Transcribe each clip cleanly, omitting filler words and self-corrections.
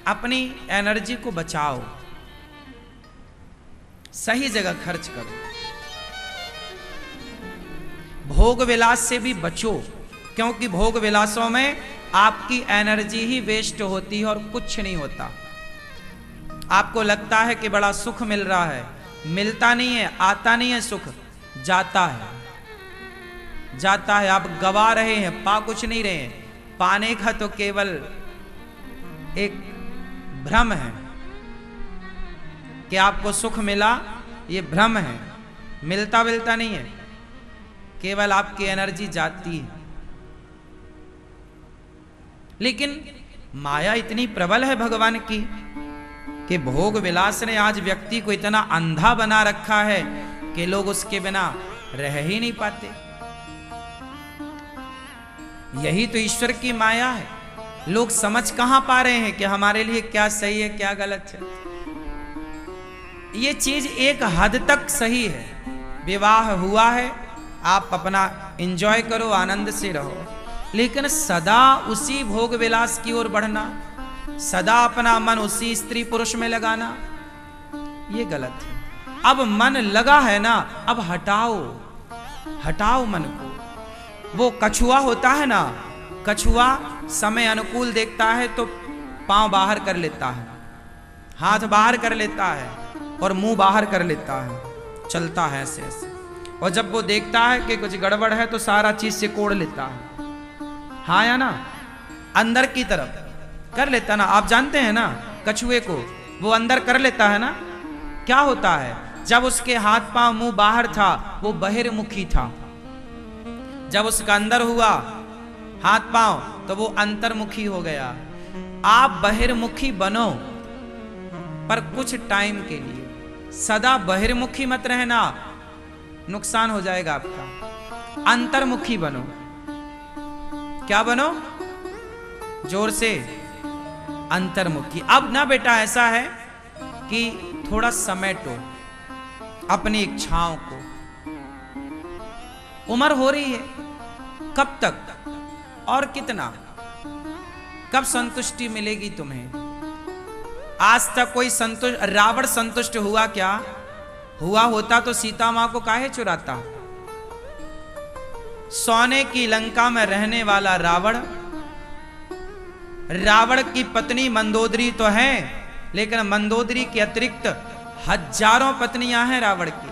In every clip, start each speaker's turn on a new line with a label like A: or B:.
A: अपनी एनर्जी को बचाओ, सही जगह खर्च करो। भोग विलास से भी बचो, क्योंकि भोग विलासों में आपकी एनर्जी ही वेस्ट होती है और कुछ नहीं होता। आपको लगता है कि बड़ा सुख मिल रहा है, मिलता नहीं है, आता नहीं है सुख, जाता है, जाता है। आप गवा रहे हैं, पा कुछ नहीं रहे हैं। पाने का तो केवल एक भ्रम है कि आपको सुख मिला, ये भ्रम है, मिलता नहीं है, केवल आपकी एनर्जी जाती है। लेकिन माया इतनी प्रबल है भगवान की कि भोग विलास ने आज व्यक्ति को इतना अंधा बना रखा है कि लोग उसके बिना रह ही नहीं पाते। यही तो ईश्वर की माया है। लोग समझ कहां पा रहे हैं कि हमारे लिए क्या सही है, क्या गलत है। ये चीज एक हद तक सही है। विवाह हुआ है, आप अपना एंजॉय करो, आनंद से रहो, लेकिन सदा उसी भोग विलास की ओर बढ़ना, सदा अपना मन उसी स्त्री पुरुष में लगाना, ये गलत है। अब मन लगा है ना, अब हटाओ, हटाओ मन को। वो कछुआ होता है ना, कछुआ समय अनुकूल देखता है तो पांव बाहर कर लेता है, हाथ बाहर कर लेता है और मुंह बाहर कर लेता है, चलता है ऐसे ऐसे। और जब वो देखता है कि कुछ गड़बड़ है तो सारा चीज से कोड़ लेता है, हाँ या ना, अंदर की तरफ कर लेता ना। आप जानते हैं ना कछुए को, वो अंदर कर लेता है ना। क्या होता है, जब उसके हाथ पांव मुंह बाहर था वो बहिर्मुखी था, जब उसका अंदर हुआ हाथ पांव तो वो अंतर्मुखी हो गया। आप बहिर्मुखी बनो, पर कुछ टाइम के लिए। सदा बहिर्मुखी मत रहना, नुकसान हो जाएगा आपका। अंतर्मुखी बनो। क्या बनो? जोर से, अंतर्मुखी। अब ना बेटा ऐसा है कि थोड़ा समेटो अपनी इच्छाओं को। उम्र हो रही है, कब तक और कितना, कब संतुष्टि मिलेगी तुम्हें? आज तक कोई संतुष्ट, रावण संतुष्ट हुआ क्या? हुआ होता तो सीता मां को काहे चुराता? सोने की लंका में रहने वाला रावण, रावण की पत्नी मंदोदरी तो है, लेकिन मंदोदरी के अतिरिक्त हजारों पत्नियां हैं रावण की।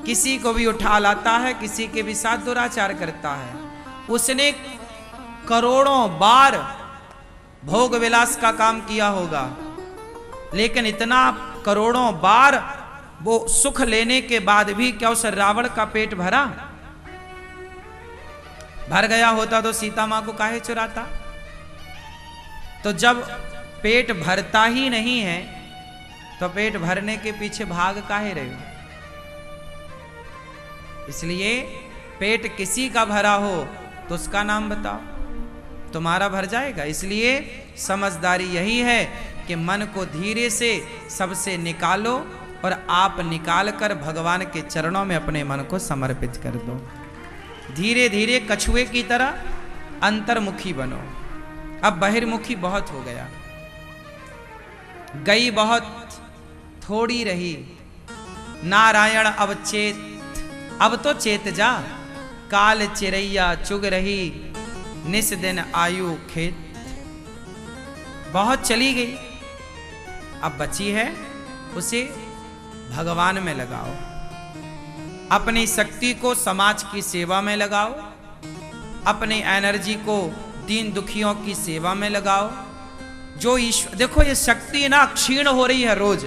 A: किसी को भी उठा लाता है, किसी के भी साथ दुराचार करता है। उसने करोड़ों बार भोग विलास का काम किया होगा, लेकिन इतना करोड़ों बार वो सुख लेने के बाद भी क्या उस रावण का पेट भरा? भर गया होता तो सीता मां को काहे चुराता? तो जब पेट भरता ही नहीं है तो पेट भरने के पीछे भाग काहे रहे हो? इसलिए पेट किसी का भरा हो तो उसका नाम बताओ, तुम्हारा भर जाएगा। इसलिए समझदारी यही है कि मन को धीरे से सबसे निकालो और आप निकाल कर भगवान के चरणों में अपने मन को समर्पित कर दो। धीरे धीरे कछुए की तरह अंतर्मुखी बनो। अब बहिर्मुखी बहुत हो गया, गई बहुत थोड़ी रही। नारायण अब चेत, अब तो चेत जा, काल चिरैया चुग रही, निस दिन आयु खेत। बहुत चली गई, अब बची है, उसे भगवान में लगाओ। अपनी शक्ति को समाज की सेवा में लगाओ, अपनी एनर्जी को दीन दुखियों की सेवा में लगाओ। जो ईश्वर, देखो ये शक्ति ना क्षीण हो रही है रोज।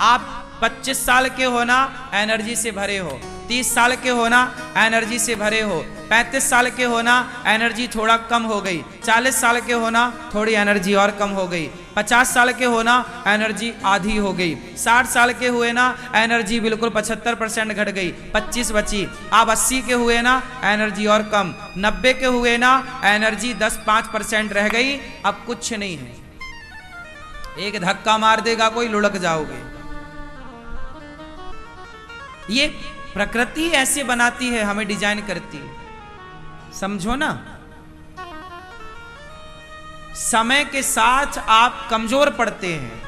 A: आप 25 साल के होना एनर्जी से भरे हो, 30 साल के होना एनर्जी से भरे हो, 35 साल के होना एनर्जी थोड़ा कम हो गई, 40 साल के होना थोड़ी एनर्जी और कम हो गई, 50 साल के होना एनर्जी आधी हो गई, 60 साल के हुए ना एनर्जी बिल्कुल 75% घट गई, 25 बची। आप 80 के हुए ना एनर्जी और कम, 90 के हुए ना एनर्जी 10-5% रह गई, अब कुछ नहीं है। एक धक्का मार देगा कोई, लुढ़क जाओगे। ये प्रकृति ऐसे बनाती है, हमें डिजाइन करती है, समझो ना। समय के साथ आप कमजोर पड़ते हैं।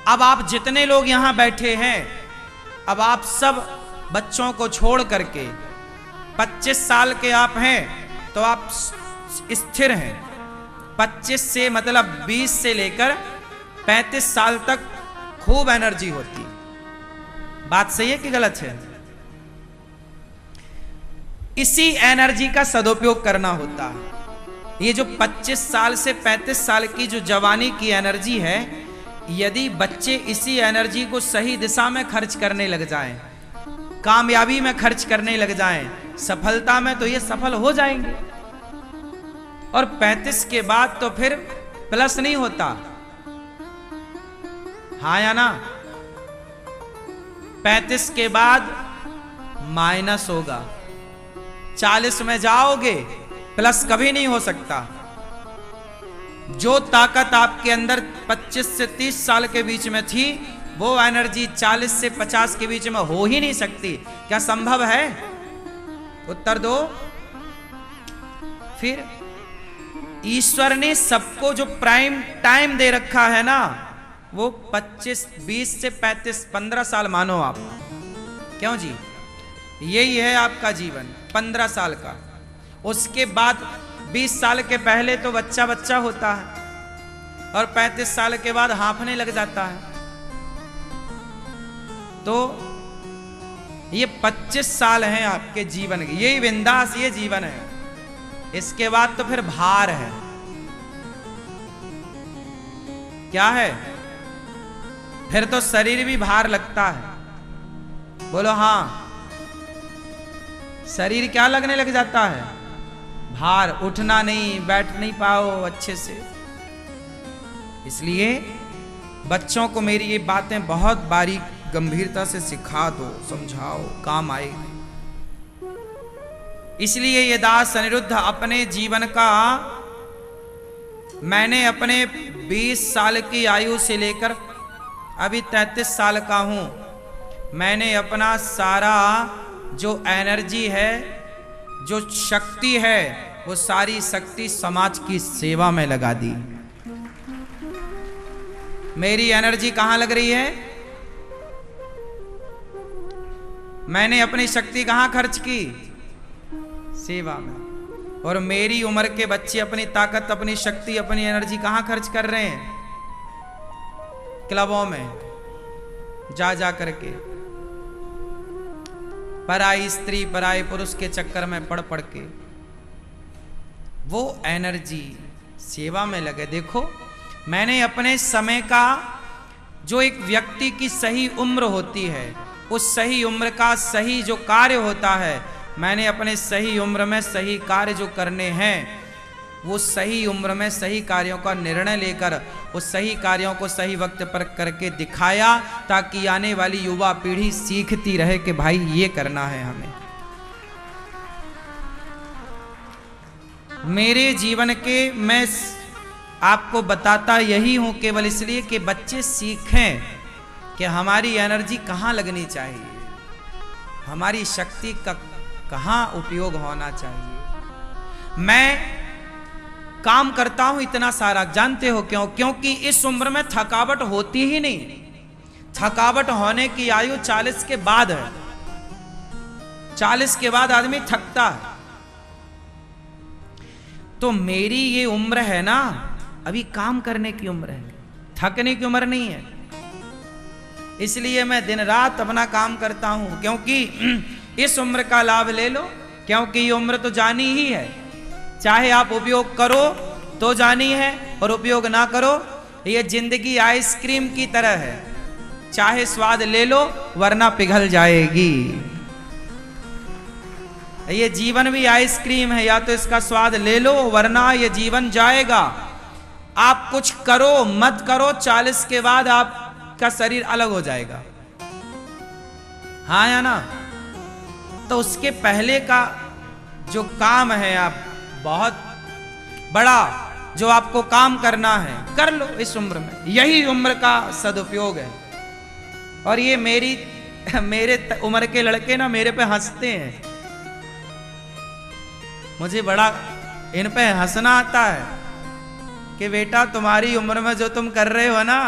A: अब आप जितने लोग यहां बैठे हैं, अब आप सब बच्चों को छोड़ करके 25 साल के आप हैं तो आप स्थिर हैं। 25 से मतलब 20 से लेकर 35 साल तक खूब एनर्जी होती। बात सही है कि गलत है? इसी एनर्जी का सदुपयोग करना होता है। ये जो 25 साल से 35 साल की जो जवानी की एनर्जी है, यदि बच्चे इसी एनर्जी को सही दिशा में खर्च करने लग जाएं, कामयाबी में खर्च करने लग जाएं, सफलता में, तो ये सफल हो जाएंगे। और 35 के बाद तो फिर प्लस नहीं होता, हाँ या ना? 35 के बाद माइनस होगा। 40 में जाओगे, प्लस कभी नहीं हो सकता। जो ताकत आपके अंदर 25 से 30 साल के बीच में थी, वो एनर्जी 40 से 50 के बीच में हो ही नहीं सकती। क्या संभव है? उत्तर दो। फिर ईश्वर ने सबको जो प्राइम टाइम दे रखा है ना, वो 25, 20 से 35, 15 साल मानो आप। क्यों जी? यही है आपका जीवन, 15 साल का। उसके बाद 20 साल के पहले तो बच्चा बच्चा होता है और 35 साल के बाद हाँफने लग जाता है। तो ये 25 साल हैं आपके जीवन के, यही बिंदास ये जीवन है। इसके बाद तो फिर भार है। क्या है? फिर तो शरीर भी भार लगता है। बोलो हाँ, शरीर क्या लगने लग जाता है? भार। उठना नहीं, बैठ नहीं पाओ अच्छे से। इसलिए बच्चों को मेरी ये बातें बहुत बारीक गंभीरता से सिखा दो, समझाओ, काम आएगी। इसलिए ये दास अनिरुद्ध अपने जीवन का, मैंने अपने 20 साल की आयु से लेकर अभी 33 साल का हूं, मैंने अपना सारा जो एनर्जी है, जो शक्ति है, वो सारी शक्ति समाज की सेवा में लगा दी। मेरी एनर्जी कहां लग रही है? मैंने अपनी शक्ति कहां खर्च की? सेवा में। और मेरी उम्र के बच्चे अपनी ताकत, अपनी शक्ति, अपनी एनर्जी कहां खर्च कर रहे हैं? क्लबों में जा जा करके, पराई स्त्री पराई पुरुष के चक्कर में पड़ पड़ के। वो एनर्जी सेवा में लगे। देखो, मैंने अपने समय का, जो एक व्यक्ति की सही उम्र होती है, उस सही उम्र का सही जो कार्य होता है, मैंने अपने सही उम्र में सही कार्य जो करने हैं, वो सही उम्र में सही कार्यों का निर्णय लेकर उस सही कार्यों को सही वक्त पर करके दिखाया, ताकि आने वाली युवा पीढ़ी सीखती रहे कि भाई ये करना है हमें। मेरे जीवन के मैं आपको बताता यही हूं केवल इसलिए कि बच्चे सीखें कि हमारी एनर्जी कहां लगनी चाहिए, हमारी शक्ति का कहां उपयोग होना चाहिए। मैं काम करता हूं इतना सारा, जानते हो क्यों? क्योंकि इस उम्र में थकावट होती ही नहीं। थकावट होने की आयु 40 के बाद है। 40 के बाद आदमी थकता है। तो मेरी ये उम्र है ना, अभी काम करने की उम्र है, थकने की उम्र नहीं है। इसलिए मैं दिन रात अपना काम करता हूं, क्योंकि इस उम्र का लाभ ले लो, क्योंकि ये उम्र तो जानी ही है। चाहे आप उपयोग करो तो जानी है, और उपयोग ना करो, ये जिंदगी आइसक्रीम की तरह है। चाहे स्वाद ले लो वरना पिघल जाएगी। ये जीवन भी आइसक्रीम है, या तो इसका स्वाद ले लो वरना ये जीवन जाएगा। आप कुछ करो मत करो, 40 के बाद आपका शरीर अलग हो जाएगा, हाँ या ना? तो उसके पहले का जो काम है, आप बहुत बड़ा जो आपको काम करना है, कर लो इस उम्र में। यही उम्र का सदुपयोग है। और ये मेरे उम्र के लड़के ना मेरे पे हंसते हैं, मुझे बड़ा इन पे हंसना आता है कि बेटा तुम्हारी उम्र में जो तुम कर रहे हो ना,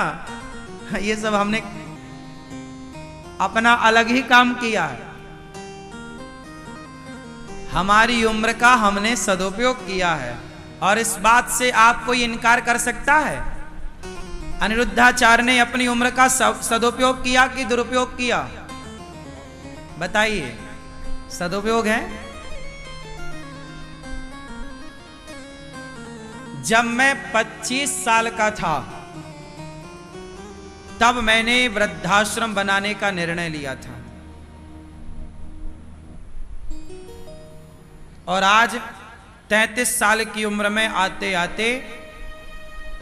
A: ये सब हमने अपना अलग ही काम किया है, हमारी उम्र का हमने सदुपयोग किया है, और इस बात से आप कोई इनकार कर सकता है? अनिरुद्धाचार्य ने अपनी उम्र का सदुपयोग किया कि दुरुपयोग किया? बताइए। सदुपयोग है। जब मैं 25 साल का था तब मैंने वृद्धाश्रम बनाने का निर्णय लिया था, और आज 33 साल की उम्र में आते आते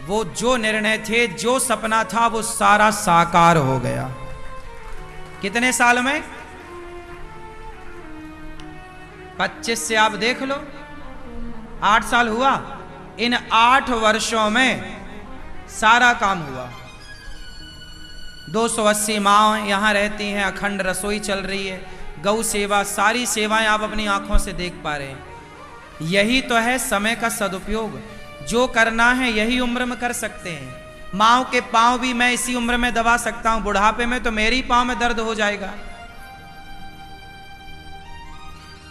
A: वो जो निर्णय थे, जो सपना था, वो सारा साकार हो गया। कितने साल में? 25 से आप देख लो, 8 साल हुआ। इन 8 वर्षों में सारा काम हुआ। 280 माँ यहां रहती हैं, अखंड रसोई चल रही है, गौ सेवा, सारी सेवाएं आप अपनी आंखों से देख पा रहे हैं। यही तो है समय का सदुपयोग। जो करना है यही उम्र में कर सकते हैं। माँओं के पांव भी मैं इसी उम्र में दबा सकता हूं, बुढ़ापे में तो मेरी पांव में दर्द हो जाएगा।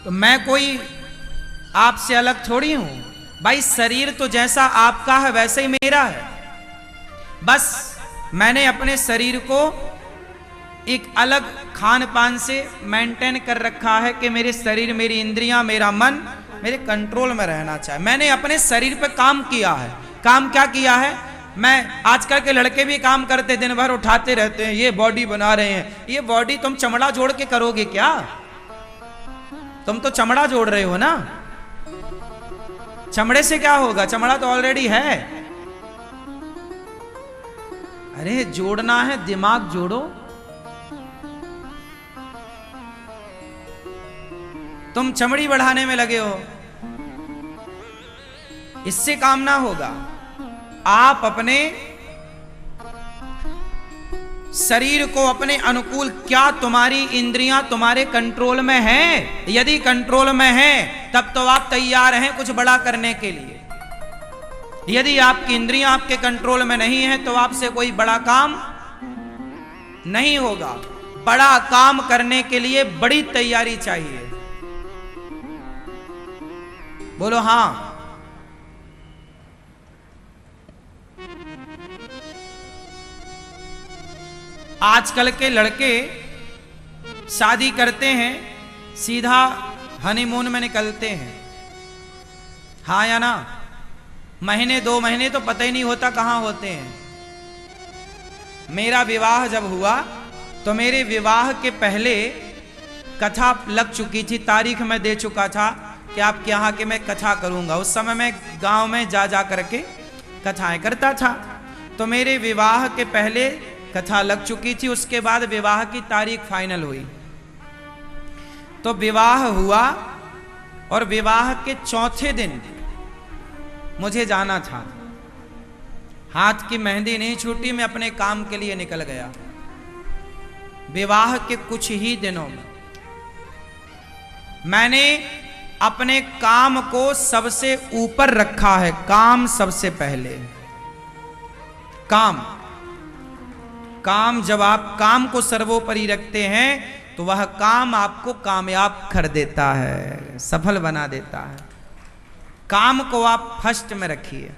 A: तो मैं कोई आपसे अलग थोड़ी हूं भाई। शरीर तो जैसा आपका है वैसे ही मेरा है। बस मैंने अपने शरीर को एक अलग खान पान से मेंटेन कर रखा है कि मेरे शरीर, मेरी इंद्रियां, मेरा मन मेरे कंट्रोल में रहना चाहिए। मैंने अपने शरीर पे काम किया है। काम क्या किया है? मैं, आजकल के लड़के भी काम करते, दिन भर उठाते रहते हैं, ये बॉडी बना रहे हैं। ये बॉडी तुम चमड़ा जोड़ के करोगे क्या? तुम तो चमड़ा जोड़ रहे हो ना। चमड़े से क्या होगा? चमड़ा तो ऑलरेडी है। अरे जोड़ना है, दिमाग जोड़ो। तुम चमड़ी बढ़ाने में लगे हो, इससे काम ना होगा। आप अपने शरीर को अपने अनुकूल, क्या तुम्हारी इंद्रियां तुम्हारे कंट्रोल में हैं? यदि कंट्रोल में हैं तब तो आप तैयार हैं कुछ बड़ा करने के लिए। यदि आपकी इंद्रियां आपके कंट्रोल में नहीं है तो आपसे कोई बड़ा काम नहीं होगा। बड़ा काम करने के लिए बड़ी तैयारी चाहिए। बोलो हां। आजकल के लड़के शादी करते हैं, सीधा हनीमून में निकलते हैं। हाँ या ना? महीने 2 महीने तो पता ही नहीं होता कहां होते हैं। मेरा विवाह जब हुआ तो मेरे विवाह के पहले कथा लग चुकी थी, तारीख में दे चुका था कि आपके यहाँ के मैं कथा करूंगा। उस समय मैं गांव में जा करके कथाएं करता था। तो मेरे विवाह के पहले कथा लग चुकी थी, उसके बाद विवाह की तारीख फाइनल हुई। तो विवाह हुआ और विवाह के चौथे दिन मुझे जाना था। हाथ की मेहंदी नहीं छूटी, मैं अपने काम के लिए निकल गया। विवाह के कुछ ही दिनों में मैंने अपने काम को सबसे ऊपर रखा है। काम सबसे पहले। काम जब आप काम को सर्वोपरि रखते हैं तो वह काम आपको कामयाब कर देता है, सफल बना देता है। काम को आप फर्स्ट में रखिए।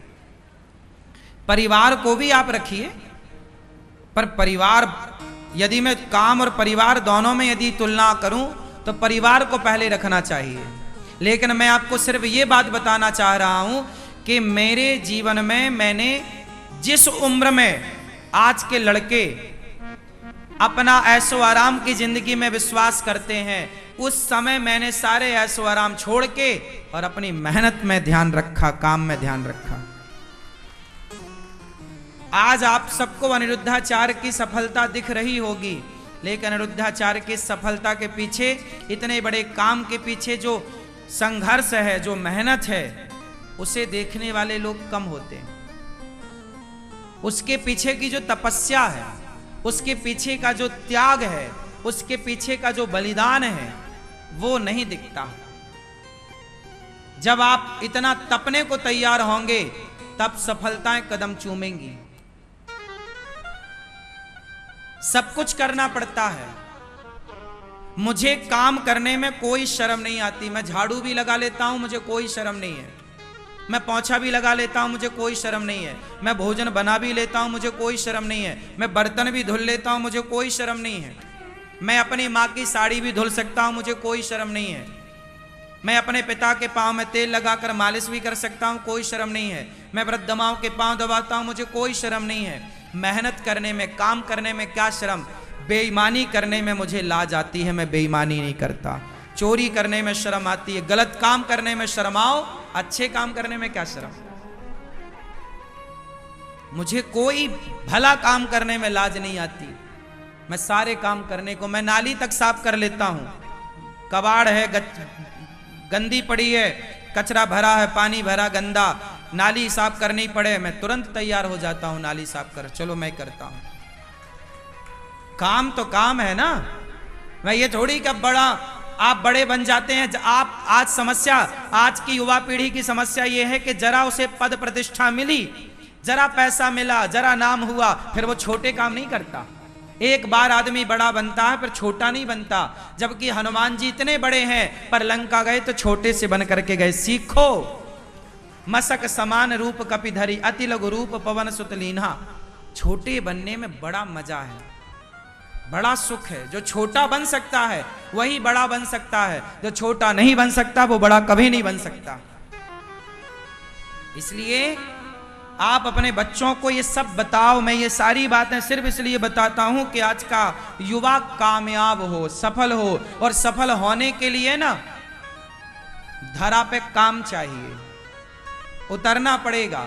A: परिवार को भी आप रखिए, पर परिवार, यदि मैं काम और परिवार दोनों में यदि तुलना करूं तो परिवार को पहले रखना चाहिए। लेकिन मैं आपको सिर्फ ये बात बताना चाह रहा हूं कि मेरे जीवन में मैंने जिस उम्र में आज के लड़के अपना ऐशो आराम की जिंदगी में विश्वास करते हैं, उस समय मैंने सारे ऐशो आराम छोड़ के और अपनी मेहनत में ध्यान रखा, काम में ध्यान रखा। आज आप सबको अनिरुद्धाचार्य की सफलता दिख रही होगी, लेकिन अनिरुद्धाचार्य की सफलता के पीछे, इतने बड़े काम के पीछे जो संघर्ष है, जो मेहनत है, उसे देखने वाले लोग कम होते हैं। उसके पीछे की जो तपस्या है, उसके पीछे का जो त्याग है, उसके पीछे का जो बलिदान है, वो नहीं दिखता। जब आप इतना तपने को तैयार होंगे तब सफलताएं कदम चूमेंगी। सब कुछ करना पड़ता है। मुझे काम करने में कोई शर्म नहीं आती। मैं झाड़ू भी लगा लेता हूं, मुझे कोई शर्म नहीं है। मैं पोंछा भी लगा लेता हूं, मुझे कोई शर्म नहीं है। मैं भोजन बना भी लेता हूं, मुझे कोई शर्म नहीं है। मैं बर्तन भी धुल लेता हूं, मुझे कोई शर्म नहीं है। मैं अपनी माँ की साड़ी भी धुल सकता हूं, मुझे कोई शर्म नहीं है। मैं अपने पिता के पांव में तेल लगाकर मालिश भी कर सकता हूं, कोई शर्म नहीं है। मैं वृद्ध माओं के पांव दबाता हूं, मुझे कोई शर्म नहीं है। मेहनत करने में, काम करने में क्या शर्म। बेईमानी करने में मुझे लाज आती है, मैं बेईमानी नहीं करता। चोरी करने में शर्म आती है, गलत काम करने में शर्म आओ, अच्छे काम करने में क्या शर्म। मुझे कोई भला काम करने में लाज नहीं आती। मैं सारे काम करने को, मैं नाली तक साफ कर लेता हूं। कबाड़ है, गंदी पड़ी है, कचरा भरा है, पानी भरा गंदा, नाली साफ करनी पड़े, मैं तुरंत तैयार हो जाता हूं नाली साफ कर, चलो मैं करता हूं। काम तो काम है ना। मैं ये थोड़ी कि बड़ा आप बड़े बन जाते हैं। आप आज समस्या, आज की युवा पीढ़ी की समस्या ये है कि जरा उसे पद प्रतिष्ठा मिली, जरा पैसा मिला, जरा नाम हुआ, फिर वो छोटे काम नहीं करता। एक बार आदमी बड़ा बनता है, फिर छोटा नहीं बनता। जबकि हनुमान जी इतने बड़े हैं, पर लंका गए तो छोटे से बन करके गए। सीखो। मसक समान रूप कपिधरी, अति लघु रूप पवन सुत लीन्हा। छोटे बनने में बड़ा मजा है, बड़ा सुख है। जो छोटा बन सकता है वही बड़ा बन सकता है। जो छोटा नहीं बन सकता वो बड़ा कभी नहीं बन सकता। इसलिए आप अपने बच्चों को ये सब बताओ। मैं ये सारी बातें सिर्फ इसलिए बताता हूं कि आज का युवा कामयाब हो, सफल हो। और सफल होने के लिए ना धरा पे काम चाहिए, उतरना पड़ेगा।